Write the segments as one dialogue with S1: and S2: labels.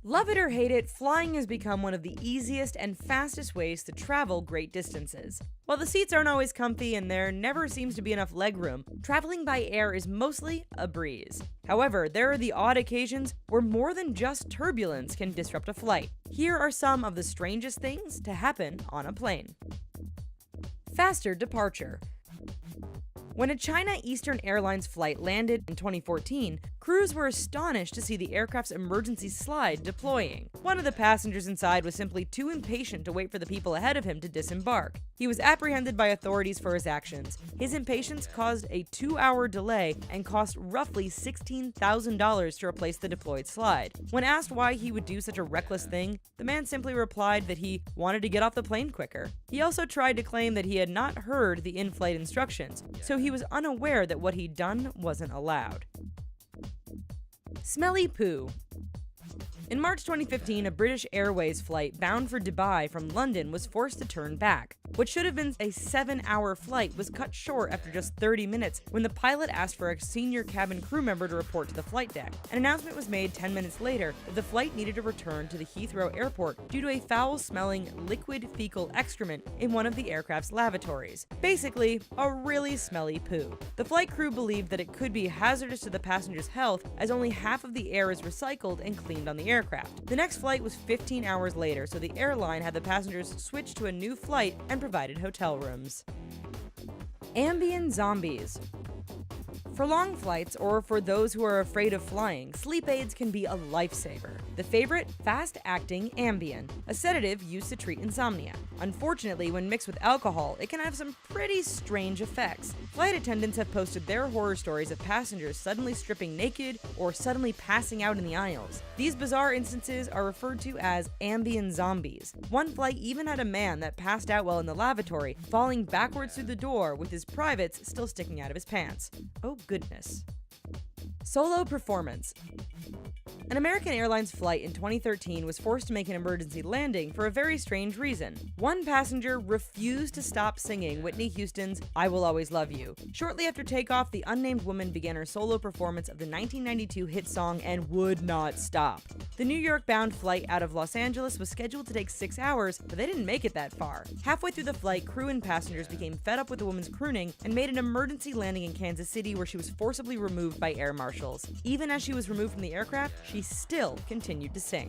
S1: Love it or hate it, flying has become one of the easiest and fastest ways to travel great distances. While the seats aren't always comfy and there never seems to be enough legroom, traveling by air is mostly a breeze. However, there are the odd occasions where more than just turbulence can disrupt a flight. Here are some of the strangest things to happen on a plane. Faster departure. When a China Eastern Airlines flight landed in 2014, crews were astonished to see the aircraft's emergency slide deploying. One of the passengers inside was simply too impatient to wait for the people ahead of him to disembark. He was apprehended by authorities for his actions. His impatience caused a 2-hour delay and cost roughly $16,000 to replace the deployed slide. When asked why he would do such a reckless thing, the man simply replied that he wanted to get off the plane quicker. He also tried to claim that he had not heard the in-flight instructions, so he was unaware that what he'd done wasn't allowed. Smelly poo. In March 2015, a British Airways flight bound for Dubai from London was forced to turn back. What should have been a 7-hour flight was cut short after just 30 minutes when the pilot asked for a senior cabin crew member to report to the flight deck. An announcement was made 10 minutes later that the flight needed to return to the Heathrow airport due to a foul-smelling liquid fecal excrement in one of the aircraft's lavatories. Basically, a really smelly poo. The flight crew believed that it could be hazardous to the passengers' health as only half of the air is recycled and cleaned on the aircraft. The next flight was 15 hours later, so the airline had the passengers switch to a new flight and provided hotel rooms. Ambient zombies. For long flights, or for those who are afraid of flying, sleep aids can be a lifesaver. The favorite? Fast-acting Ambien, a sedative used to treat insomnia. Unfortunately, when mixed with alcohol, it can have some pretty strange effects. Flight attendants have posted their horror stories of passengers suddenly stripping naked or suddenly passing out in the aisles. These bizarre instances are referred to as Ambien zombies. One flight even had a man that passed out while in the lavatory, falling backwards through the door with his privates still sticking out of his pants. Oh goodness. Solo performance. An American Airlines flight in 2013 was forced to make an emergency landing for a very strange reason. One passenger refused to stop singing Whitney Houston's I Will Always Love You. Shortly after takeoff, the unnamed woman began her solo performance of the 1992 hit song and would not stop. The New York-bound flight out of Los Angeles was scheduled to take 6 hours, but they didn't make it that far. Halfway through the flight, crew and passengers became fed up with the woman's crooning and made an emergency landing in Kansas City where she was forcibly removed by air marshals. Even as she was removed from the aircraft, she still continued to sing.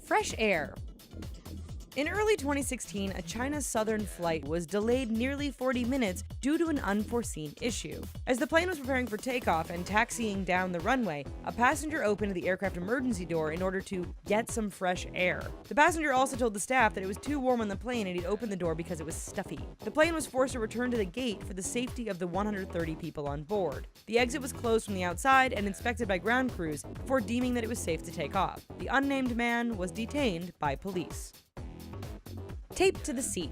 S1: Fresh air. In early 2016, a China Southern flight was delayed nearly 40 minutes due to an unforeseen issue. As the plane was preparing for takeoff and taxiing down the runway, a passenger opened the aircraft emergency door in order to get some fresh air. The passenger also told the staff that it was too warm on the plane and he'd opened the door because it was stuffy. The plane was forced to return to the gate for the safety of the 130 people on board. The exit was closed from the outside and inspected by ground crews before deeming that it was safe to take off. The unnamed man was detained by police. Taped to the seat.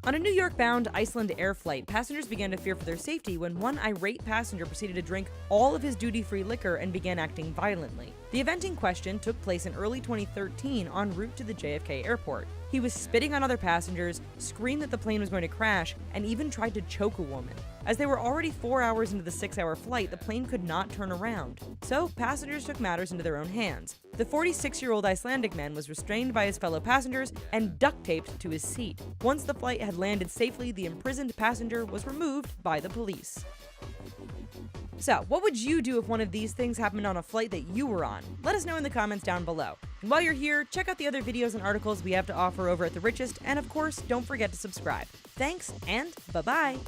S1: On a New York-bound Iceland air flight, passengers began to fear for their safety when one irate passenger proceeded to drink all of his duty-free liquor and began acting violently. The event in question took place in early 2013 en route to the JFK airport. He was spitting on other passengers, screamed that the plane was going to crash, and even tried to choke a woman. As they were already 4 hours into the 6-hour flight, the plane could not turn around. So, passengers took matters into their own hands. The 46-year-old Icelandic man was restrained by his fellow passengers and duct-taped to his seat. Once the flight had landed safely, the imprisoned passenger was removed by the police. So, what would you do if one of these things happened on a flight that you were on? Let us know in the comments down below. And while you're here, check out the other videos and articles we have to offer over at The Richest, and of course, don't forget to subscribe. Thanks, and bye-bye!